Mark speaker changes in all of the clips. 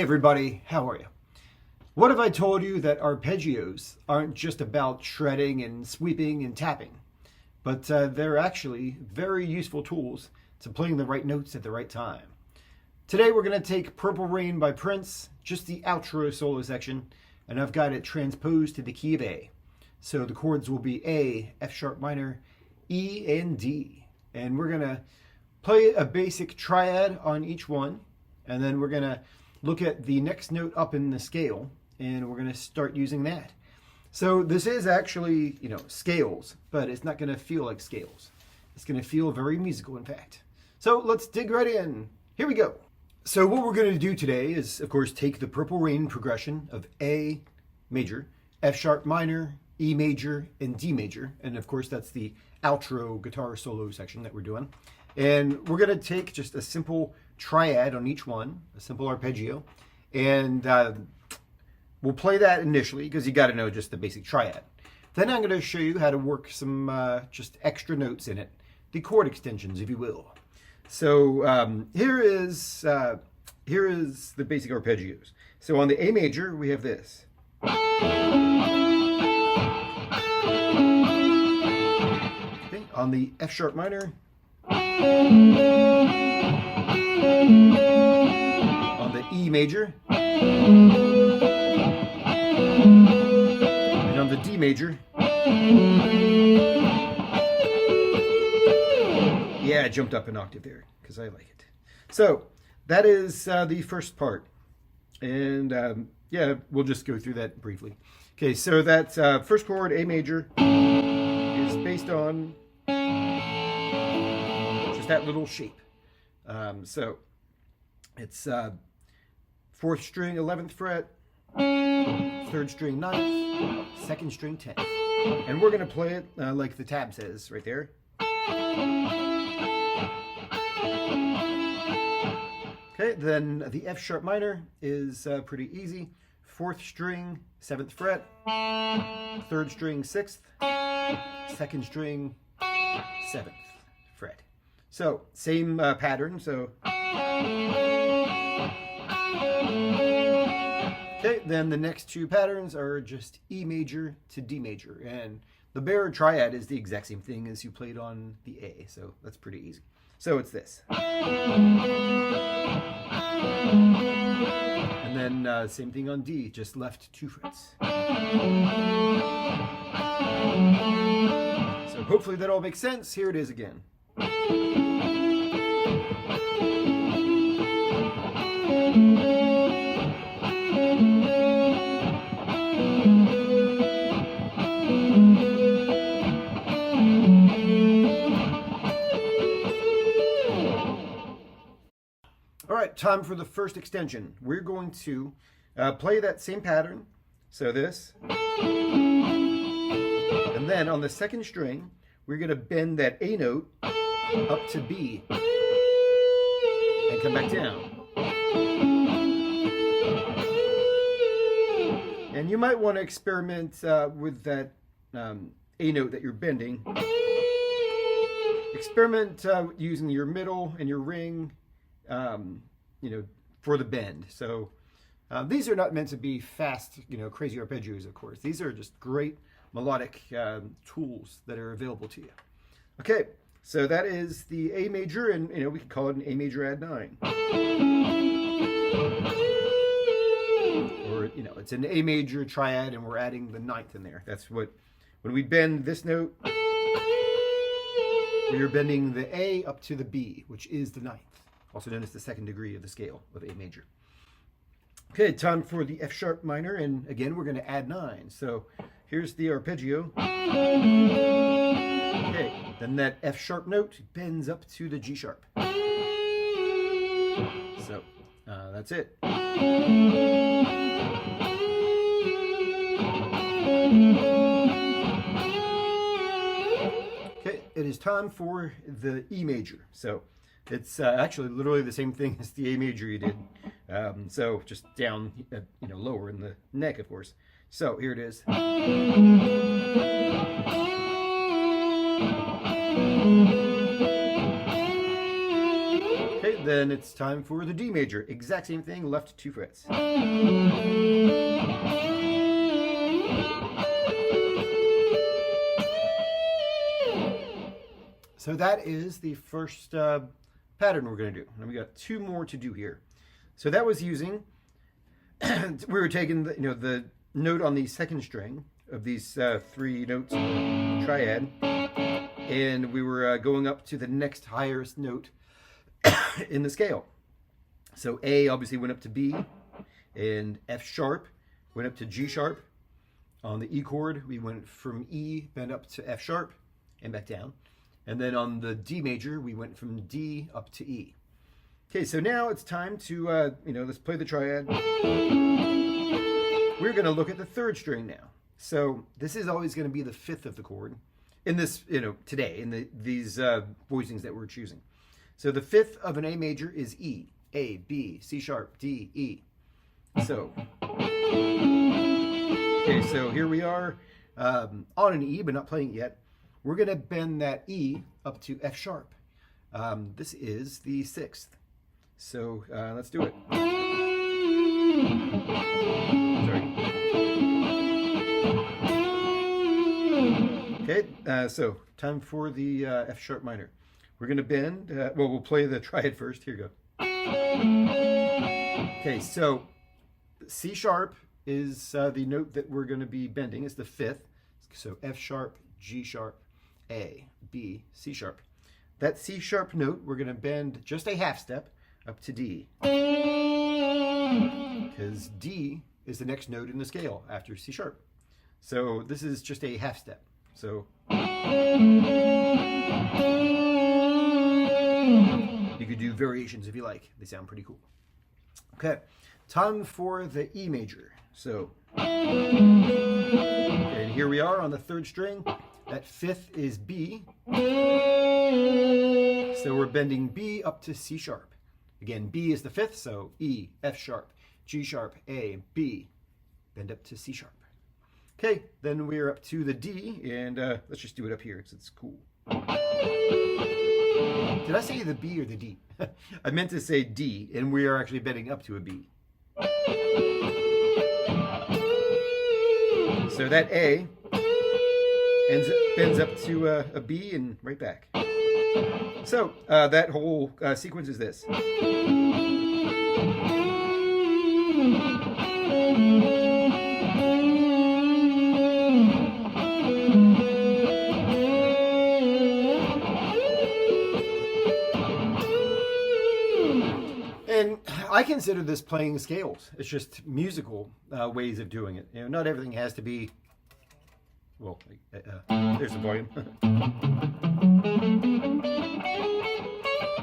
Speaker 1: everybody, how are you? What if I told you that arpeggios aren't just about shredding and sweeping and tapping, but they're actually very useful tools to playing the right notes at the right time? Today we're going to take Purple Rain by Prince, just the outro solo section, and I've got it transposed to the key of A. So the chords will be A, F sharp minor, E, and D. And we're going to play a basic triad on each one, and then we're going to look at the next note up in the scale, and we're going to start using that. So this is actually, scales, but it's not going to feel like scales. It's going to feel very musical, in fact. So let's dig right in. Here we go. So what we're going to do today is, of course, take the Purple Rain progression of A major, F sharp minor, E major, and D major. And of course, that's the outro guitar solo section that we're doing. And we're going to take just a simple triad on each one, a simple arpeggio. And we'll play that initially because you got to know just the basic triad. Then I'm going to show you how to work some just extra notes in it, the chord extensions, if you will. So here is the basic arpeggios. So on the A major, we have this. Okay, on the F sharp minor. On the E major. And on the D major. Yeah, I jumped up an octave there because I like it. So that is the first part. And yeah, we'll just go through that briefly. Okay, so that first chord, A major, is based on just that little shape. So it's 4th string, 11th fret, 3rd string, 9th, 2nd string, 10th. And we're going to play it like the tab says right there. Okay, then the F sharp minor is pretty easy. 4th string, 7th fret, 3rd string, 6th, 2nd string, 7th fret. So same pattern. So okay, then the next two patterns are just E major to D major, and the bare triad is the exact same thing as you played on the A, so that's pretty easy. So it's this. And then same thing on D, just left 2 frets. So hopefully that all makes sense. Here it is again. All right, time for the first extension. We're going to play that same pattern. So this. And then on the 2nd string, we're going to bend that A note up to B and come back down. And you might want to experiment with that A note that you're bending. Experiment using your middle and your ring, for the bend. So these are not meant to be fast, crazy arpeggios, of course. These are just great melodic tools that are available to you. Okay, so that is the A major, and we can call it an A major add 9. Or it's an A major triad, and we're adding the 9th in there. That's what, when we bend this note, we are bending the A up to the B, which is the 9th. Also known as the 2nd degree of the scale of A major. Okay, time for the F sharp minor, and again we're going to add 9. So here's the arpeggio. Okay, then that F sharp note bends up to the G sharp. So that's it. Okay, it is time for the E major. So it's actually literally the same thing as the A major you did. So just down, lower in the neck, of course. So here it is. Okay, then it's time for the D major. Exact same thing, left 2 frets. So that is the first pattern we're going to do. And we got 2 more to do here. So that was using, we were taking the note on the 2nd string of these 3 notes in the triad, and we were going up to the next highest note in the scale. So A obviously went up to B, and F sharp went up to G sharp. On the E chord, we went from E, bent up to F sharp, and back down. And then on the D major, we went from D up to E. Okay, so now it's time to, let's play the triad. We're going to look at the 3rd string now. So this is always going to be the 5th of the chord in this, today, in these voicings that we're choosing. So the 5th of an A major is E, A, B, C sharp, D, E. So, okay, so here we are on an E, but not playing it yet. We're going to bend that E up to F sharp. This is the 6th. So let's do it. Sorry. Okay, so time for the F sharp minor. We're going to bend, we'll play the triad first. Here you go. Okay, so C sharp is the note that we're going to be bending. It's the 5th. So F sharp, G sharp, A, B, C sharp. That C sharp note, we're going to bend just a half step up to D. Because D is the next note in the scale after C sharp. So this is just a half step. So you could do variations if you like. They sound pretty cool. Okay, time for the E major. So, and here we are on the 3rd string. That 5th is B. So we're bending B up to C sharp. Again, B is the 5th, so E, F sharp, G sharp, A, B. Bend up to C sharp. Okay, then we're up to the D, and let's just do it up here because it's cool. Did I say the B or the D? I meant to say D, and we are actually bending up to a B. So that A bends up to a B and right back. So that whole sequence is this. And I consider this playing scales. It's just musical ways of doing it. Not everything has to be, well, there's the volume.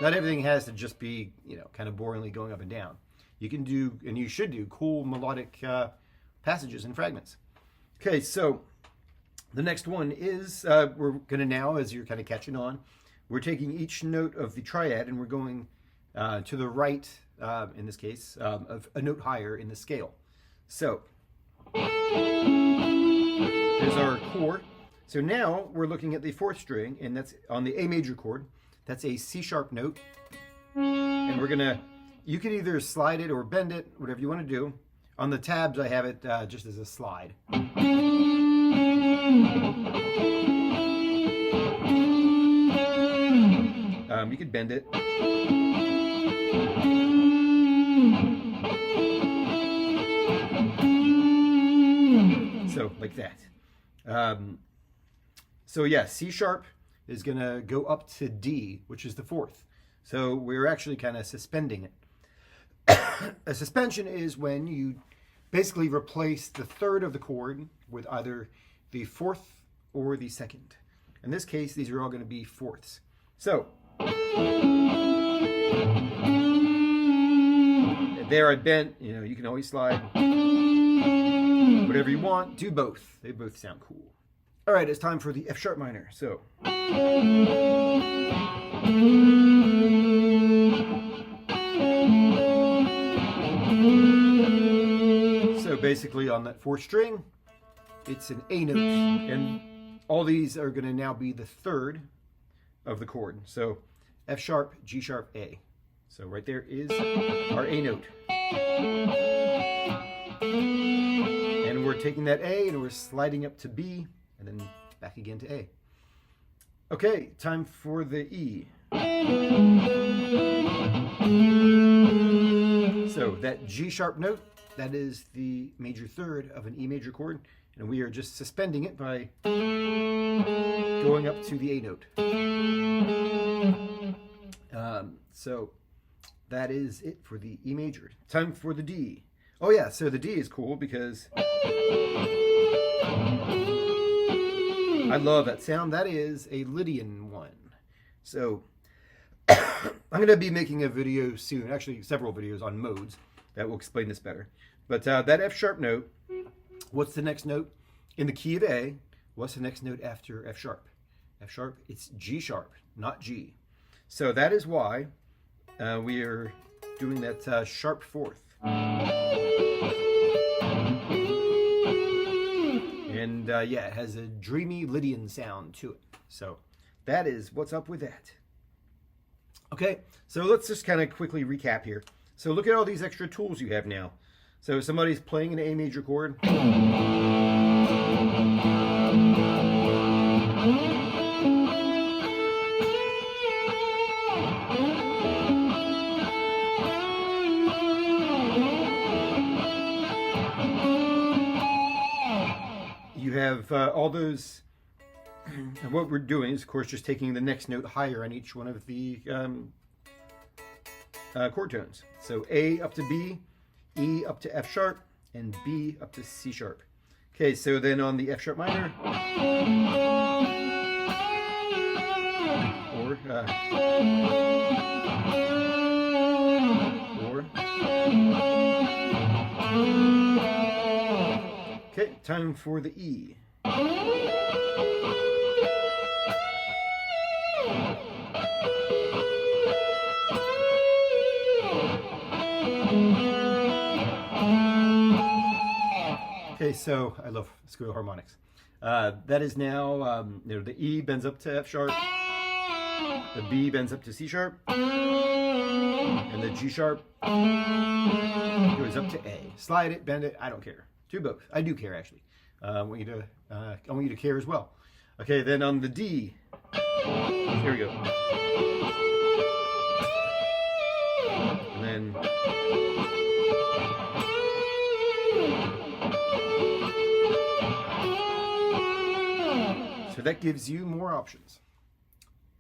Speaker 1: Not everything has to just be, kind of boringly going up and down. You can do, and you should do, cool melodic passages and fragments. Okay, so the next one is, we're going to now, as you're kind of catching on, we're taking each note of the triad and we're going to the right, in this case, of a note higher in the scale. So, there's our chord. So now we're looking at the 4th string, and that's on the A major chord. That's a C sharp note. And we're gonna, you can either slide it or bend it, whatever you want to do. On the tabs, I have it just as a slide. You could bend it. So, like that. So yeah, C sharp is going to go up to D, which is the 4th. So we're actually kind of suspending it. A suspension is when you basically replace the 3rd of the chord with either the 4th or the 2nd. In this case, these are all going to be 4ths. So there I bent, you can always slide. Whatever you want, do both. They both sound cool. All right, it's time for the F sharp minor. So basically on that 4th string, it's an A note, and all these are going to now be the 3rd of the chord. So F sharp, G sharp, A. So right there is our A note. And we're taking that A and we're sliding up to B and then back again to A. Okay, time for the E. So that G sharp note, that is the major third of an E major chord, and we are just suspending it by going up to the A note. So that is it for the E major. Time for the D. Oh yeah, so the D is cool because I love that sound. That is a Lydian one. So I'm going to be making a video soon, actually several videos on modes that will explain this better. But that F sharp note, what's the next note in the key of A? What's the next note after F sharp? F sharp, it's G sharp, not G. So that is why we are doing that sharp fourth. And yeah, it has a dreamy Lydian sound to it. So that is what's up with that. Okay, so let's just kind of quickly recap here. So look at all these extra tools you have now. So somebody's playing an A major chord. You have all those. And what we're doing is, of course, just taking the next note higher on each one of the chord tones. So A up to B, E up to F sharp, and B up to C sharp. Okay, so then on the F sharp minor, or okay, time for the E. Okay, so I love squeal harmonics. That is now, the E bends up to F sharp, the B bends up to C sharp, and the G sharp goes up to A. Slide it, bend it, I don't care. Do both. I do care, actually. I want you to care as well. Okay, then on the D, here we go. And then so that gives you more options.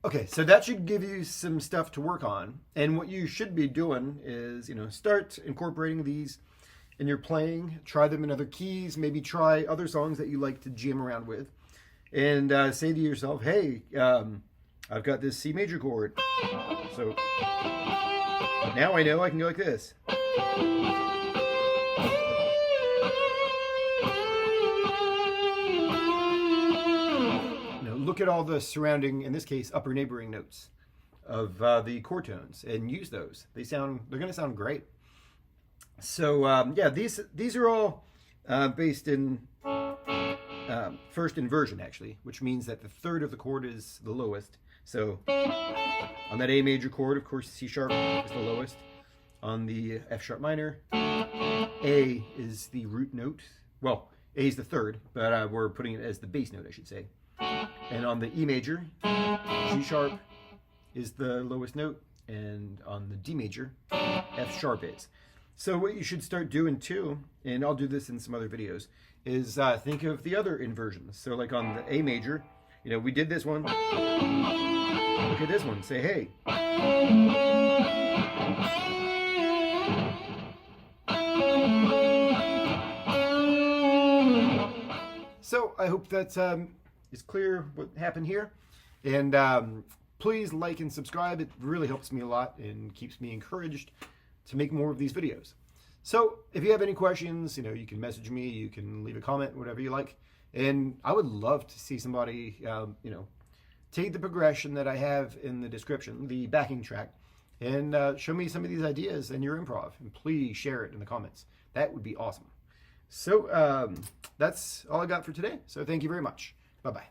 Speaker 1: Okay, so that should give you some stuff to work on. And what you should be doing is, start incorporating these in your playing. Try them in other keys. Maybe try other songs that you like to jam around with. And say to yourself, hey, I've got this C major chord. So now I know I can go like this. Look at all the surrounding, in this case, upper neighboring notes of the chord tones and use those. They're going to sound great. So yeah, these are all based in first inversion, actually, which means that the third of the chord is the lowest. So on that A major chord, of course, C sharp is the lowest. On the F sharp minor, A is the root note. Well, A is the third, but we're putting it as the bass note, I should say. And on the E major, G sharp is the lowest note, and on the D major, F sharp is. So what you should start doing too, and I'll do this in some other videos, is think of the other inversions. So like on the A major, we did this one. Look at this one. Say, hey. So I hope that is clear what happened here. And please like and subscribe. It really helps me a lot and keeps me encouraged to make more of these videos. So if you have any questions, you can message me, you can leave a comment, whatever you like. And I would love to see somebody, take the progression that I have in the description, the backing track, and show me some of these ideas in your improv. And please share it in the comments. That would be awesome. So that's all I got for today. So thank you very much. Bye-bye.